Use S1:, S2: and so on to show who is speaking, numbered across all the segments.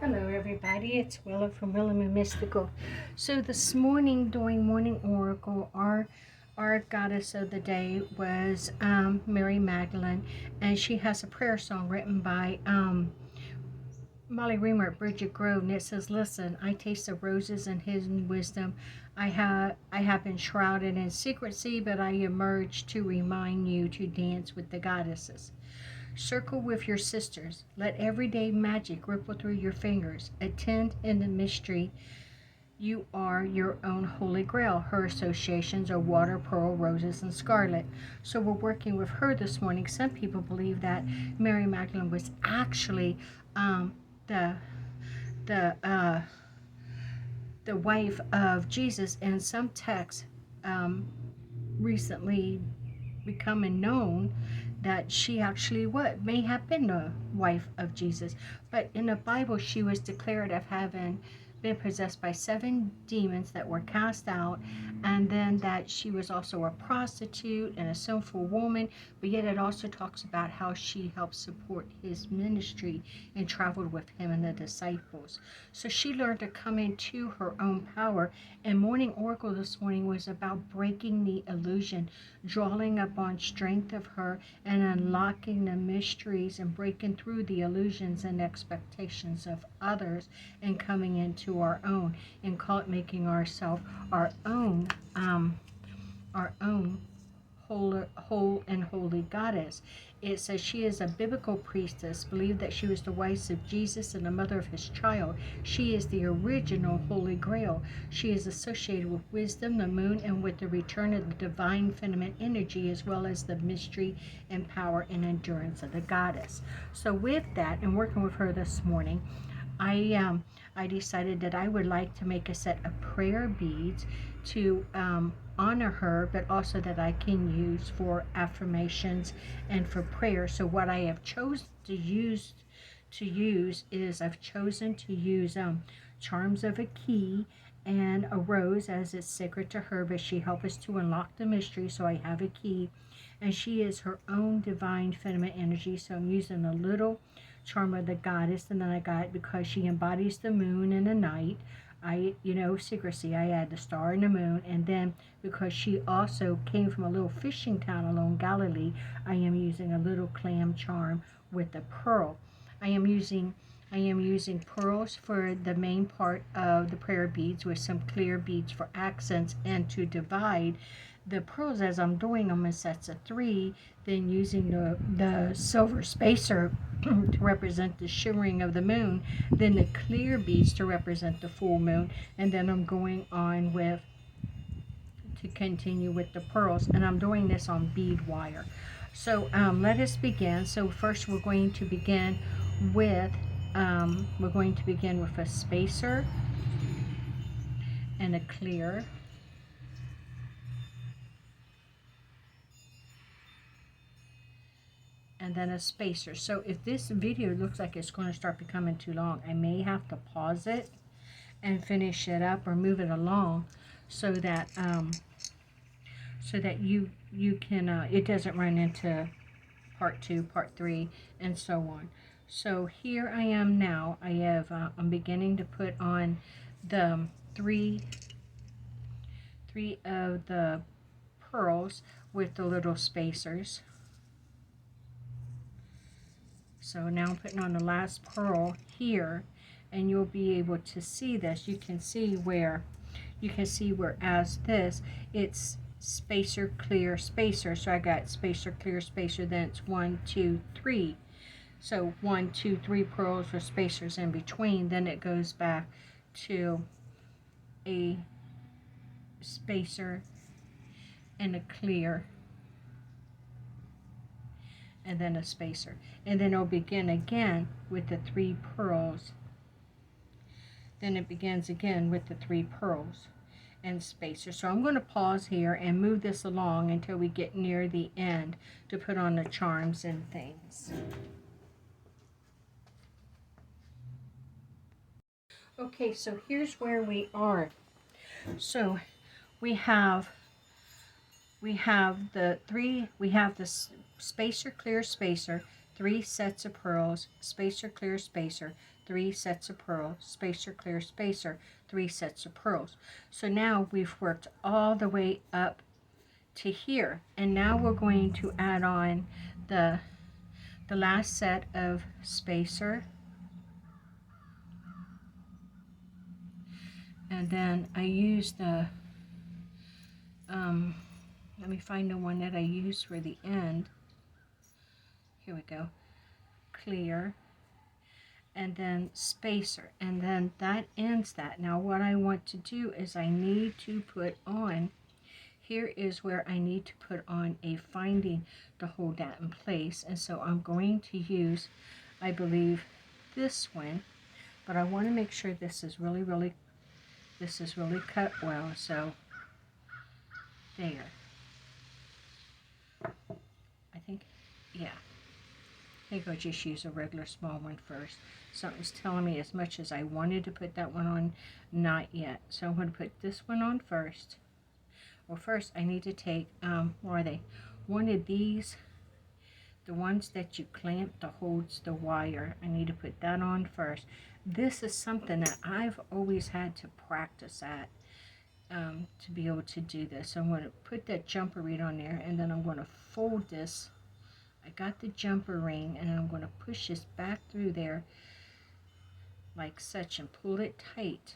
S1: Hello everybody, it's Willow from Willow Moon Mystical. So this morning during Morning Oracle, our goddess of the day was Mary Magdalen, and she has a prayer song written by Molly Reamer at Bridget Grove, and it says, "Listen, I taste the roses and hidden wisdom. I have been shrouded in secrecy, but I emerge to remind you to dance with the goddesses. Circle with your sisters. Let everyday magic ripple through your fingers. Attend in the mystery. You are your own holy grail." Her associations are water, pearl, roses, and scarlet. So we're working with her this morning. Some people believe that Mary Magdalene was actually the the uh, the wife of Jesus, and some texts recently becoming known that she actually may have been the wife of Jesus. But in the Bible, she was declared of having been possessed by 7 demons that were cast out, and then that she was also a prostitute and a sinful woman. But yet it also talks about how she helped support his ministry and traveled with him and the disciples. So she learned to come into her own power. And Morning Oracle this morning was about breaking the illusion, drawing upon strength of her, and unlocking the mysteries and breaking through the illusions and expectations of others, and coming into our own, and making ourselves our own whole and holy goddess. It says she is a biblical priestess, believed that she was the wife of Jesus and the mother of his child. She is the original Holy Grail. She is associated with wisdom, the moon, and with the return of the divine feminine energy, as well as the mystery and power and endurance of the goddess. So with that, and working with her this morning, I decided that I would like to make a set of prayer beads to honor her, but also that I can use for affirmations and for prayer. So what I have chosen to use is I've chosen to use charms of a key and a rose, as it's sacred to her, but she helps us to unlock the mystery. So I have a key, and she is her own divine feminine energy. So I'm using a little charm of the goddess, and then I got, because she embodies the moon and the night, secrecy, I add the star and the moon. And then because she also came from a little fishing town along Galilee, I am using a little clam charm with the pearl. I am using pearls for the main part of the prayer beads, with some clear beads for accents, and to divide the pearls as I'm doing them in sets of 3, then using the silver spacer to represent the shimmering of the moon, then the clear beads to represent the full moon, and then I'm going on to continue with the pearls, and I'm doing this on bead wire. So let us begin. So first we're going to begin with a spacer and a clear, and then a spacer. So if this video looks like it's going to start becoming too long, I may have to pause it and finish it up or move it along, so that you can it doesn't run into part 2, part 3, and so on. So here I am now. I'm beginning to put on the three of the pearls with the little spacers. So now I'm putting on the last pearl here, and you'll be able to see this. You can see where as this, it's spacer, clear, spacer. So I got spacer, clear, spacer, then it's 1, 2, 3. So 1, 2, 3 pearls with spacers in between. Then it goes back to a spacer and a clear, and then a spacer, and then it'll begin again with the 3 pearls. Then it begins again with the 3 pearls and spacer. So I'm going to pause here and move this along until we get near the end to put on the charms and things. Okay, so here's where we are. So we have the spacer, clear, spacer, 3 sets of pearls, spacer, clear, spacer, 3 sets of pearls, spacer, clear, spacer, 3 sets of pearls. So now we've worked all the way up to here, and now we're going to add on the last set of spacer, and then I use the let me find the one that I use for the end. Here we go. Clear, and then spacer, and then that ends that. Now what I want to do is I need to put on, here is where I need to put on a finding to hold that in place, and so I'm going to use, I believe, this one, but I want to make sure this is really cut well. So there, I think, yeah. I think I'll just use a regular small one first. Something's telling me as much as I wanted to put that one on, not yet. So I'm going to put this one on first. Well, first I need to take, where are they? One of these, the ones that you clamp that holds the wire. I need to put that on first. This is something that I've always had to practice at, to be able to do this. So I'm going to put that jumper ring on there, and then I'm going to fold this. I got the jumper ring, and I'm going to push this back through there like such and pull it tight.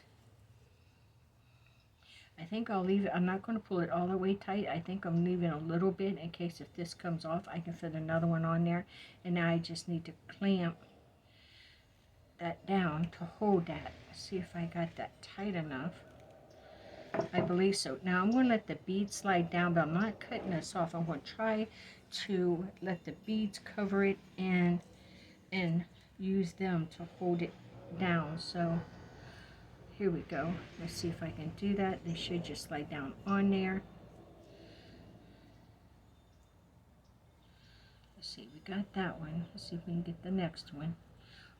S1: I think I'll leave it, I'm not going to pull it all the way tight. I think I'm leaving a little bit in case if this comes off, I can fit another one on there. And now I just need to clamp that down to hold that. See if I got that tight enough. I believe so. Now I'm going to let the beads slide down, but I'm not cutting this off. I'm going to try to let the beads cover it and use them to hold it down. So here we go. Let's see if I can do that. They should just slide down on there. Let's see, we got that one. Let's see if we can get the next one.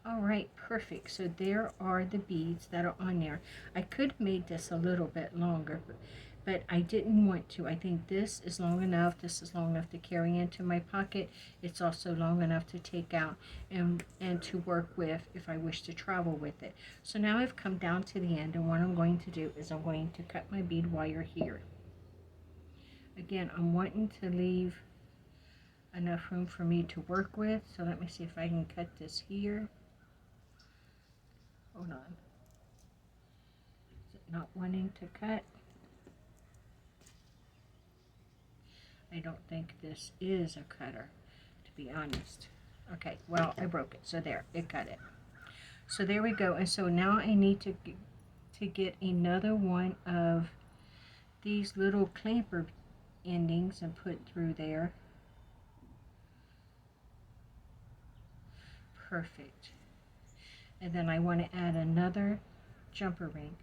S1: All right, perfect. So there are the beads that are on there. I could have made this a little bit longer, but I didn't want to. I think this is long enough. This is long enough to carry into my pocket. It's also long enough to take out and to work with if I wish to travel with it. So now I've come down to the end, and what I'm going to do is I'm going to cut my bead wire here. Again, I'm wanting to leave enough room for me to work with. So let me see if I can cut this here. Hold on. Is it not wanting to cut? I don't think this is a cutter, to be honest. Okay, well, I broke it. So there, it cut it. So there we go. And so now I need to get another one of these little clamper endings and put through there. Perfect. And then I want to add another jumper ring.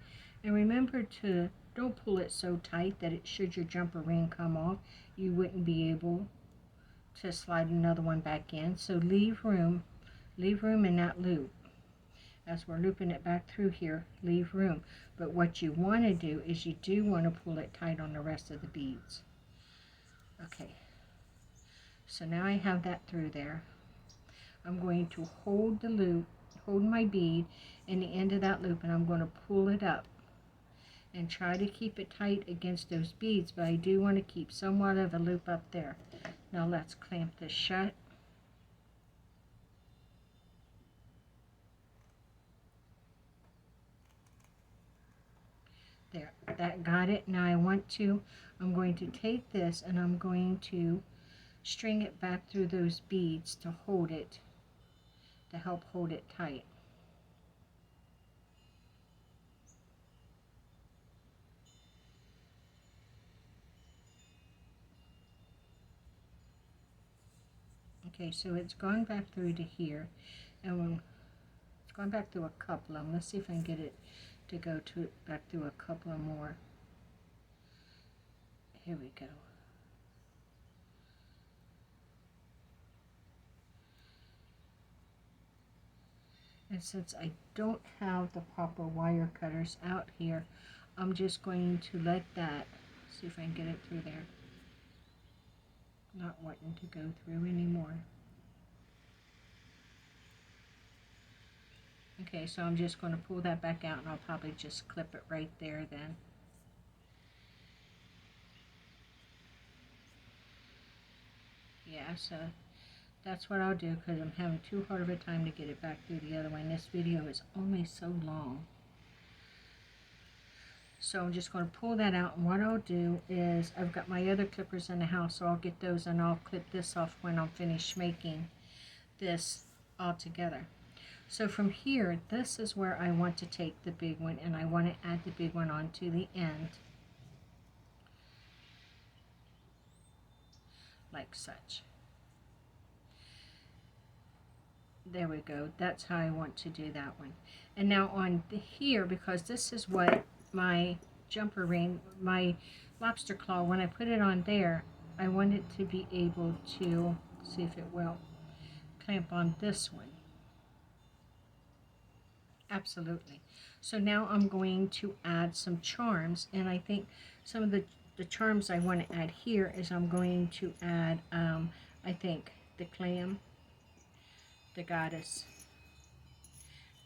S1: And remember to don't pull it so tight that it, should your jumper ring come off, you wouldn't be able to slide another one back in. So leave room in that loop. As we're looping it back through here, leave room. But what you want to do is you do want to pull it tight on the rest of the beads. Okay. So now I have that through there. I'm going to hold the loop, hold my bead in the end of that loop, and I'm going to pull it up and try to keep it tight against those beads, but I do want to keep somewhat of a loop up there. Now let's clamp this shut. There, that got it. Now I'm going to take this and I'm going to string it back through those beads to hold it, to help hold it tight. Okay, so it's gone back through to here, and it's gone back through a couple of them. Let's see if I can get it to go back through a couple of more. Here we go. And since I don't have the proper wire cutters out here, I'm just going to let that, see if I can get it through there. Not wanting to go through anymore. Okay, so I'm just going to pull that back out, and I'll probably just clip it right there then. Yeah, so that's what I'll do, because I'm having too hard of a time to get it back through the other way. And this video is only so long. So I'm just going to pull that out, and what I'll do is, I've got my other clippers in the house, so I'll get those and I'll clip this off when I'm finished making this all together. So from here, this is where I want to take the big one, and I want to add the big one onto the end, like such. There we go. That's how I want to do that one. And now on here, because this is what my jumper ring, my lobster claw, when I put it on there, I want it to be able to, see if it will, clamp on this one. Absolutely. So now I'm going to add some charms, and I think some of the charms I want to add here is I'm going to add, I think, the clam, the goddess,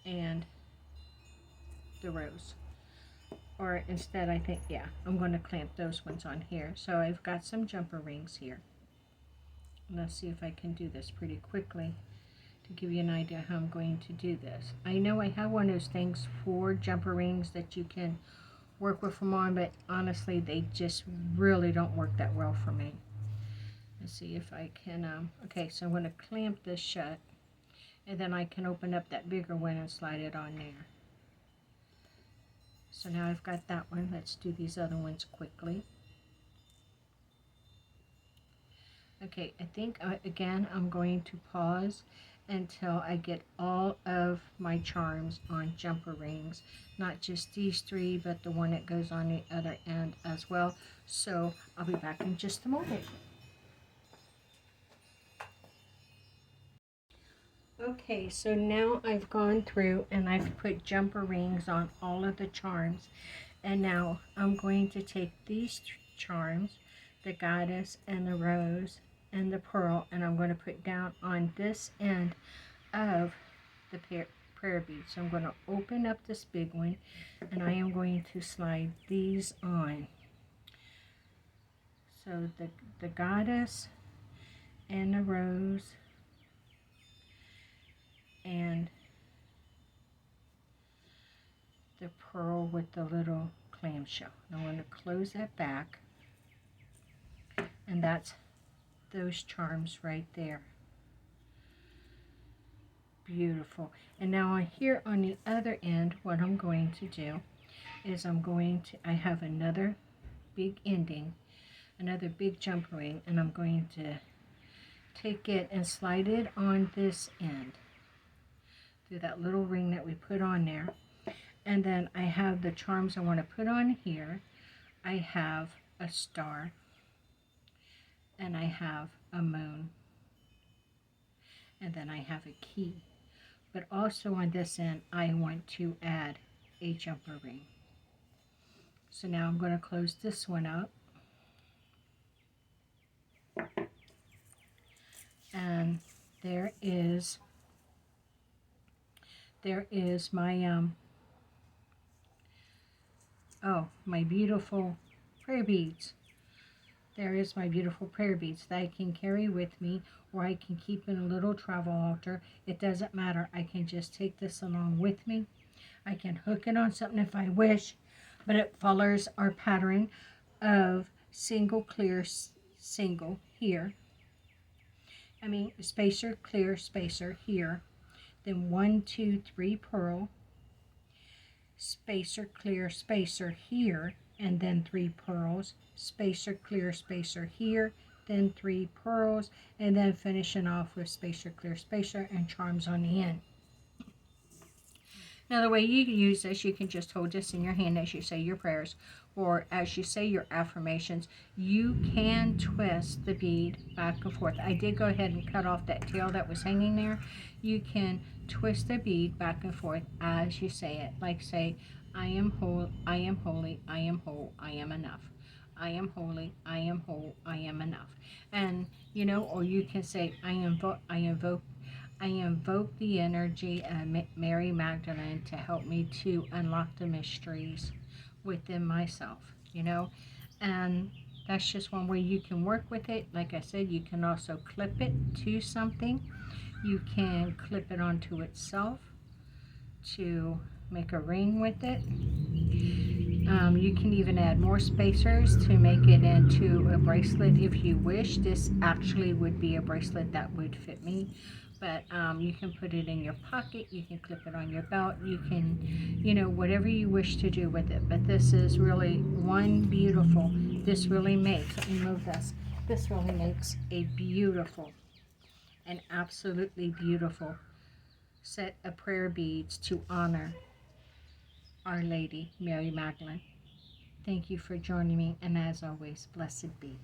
S1: and the rose. Or instead, I think, yeah, I'm going to clamp those ones on here. So I've got some jumper rings here. Let's see if I can do this pretty quickly to give you an idea how I'm going to do this. I know I have one of those things for jumper rings that you can work with them on, but honestly, they just really don't work that well for me. Let's see if I can, okay, so I'm going to clamp this shut, and then I can open up that bigger one and slide it on there. So now I've got that one. Let's do these other ones quickly. Okay, I think, again, I'm going to pause until I get all of my charms on jumper rings. Not just these three, but the one that goes on the other end as well. So I'll be back in just a moment. Okay, so now I've gone through and I've put jumper rings on all of the charms. And now I'm going to take these charms, the goddess and the rose and the pearl, and I'm going to put down on this end of the prayer beads. So I'm going to open up this big one, and I am going to slide these on. So the goddess and the rose and the pearl with the little clamshell. I'm going to close that back, and that's those charms right there. Beautiful. And now on here on the other end, what I'm going to do is I have another big ending, another big jump ring, and I'm going to take it and slide it on this end through that little ring that we put on there. And then I have the charms I want to put on here. I have a star, and I have a moon, and then I have a key. But also on this end, I want to add a jumper ring. So now I'm going to close this one up. And there is my, my beautiful prayer beads. There is my beautiful prayer beads that I can carry with me, or I can keep in a little travel altar. It doesn't matter. I can just take this along with me. I can hook it on something if I wish, but it follows our pattern of single, clear, single here. Spacer, clear, spacer here. Then 1, 2, 3 pearl, spacer, clear, spacer here, and then 3 pearls, spacer, clear, spacer here, then 3 pearls, and then finishing off with spacer, clear, spacer, and charms on the end. Now the way you use this, you can just hold this in your hand as you say your prayers, or as you say your affirmations. You can twist the bead back and forth. I did go ahead and cut off that tail that was hanging there. You can twist the bead back and forth as you say it. Like say, I am whole, I am holy, I am whole, I am enough. I am holy, I am whole, I am enough. And or you can say, I invoke I invoke the energy of Mary Magdalene to help me to unlock the mysteries within myself, you know. And that's just one way you can work with it. Like I said, you can also clip it to something. You can clip it onto itself to make a ring with it. You can even add more spacers to make it into a bracelet if you wish. This actually would be a bracelet that would fit me, but you can put it in your pocket, you can clip it on your belt, you can, you know, whatever you wish to do with it. But this is really one beautiful, this really makes, let me move this really makes a beautiful, an absolutely beautiful set of prayer beads to honor Our Lady Mary Magdalene. Thank you for joining me, and as always, blessed be.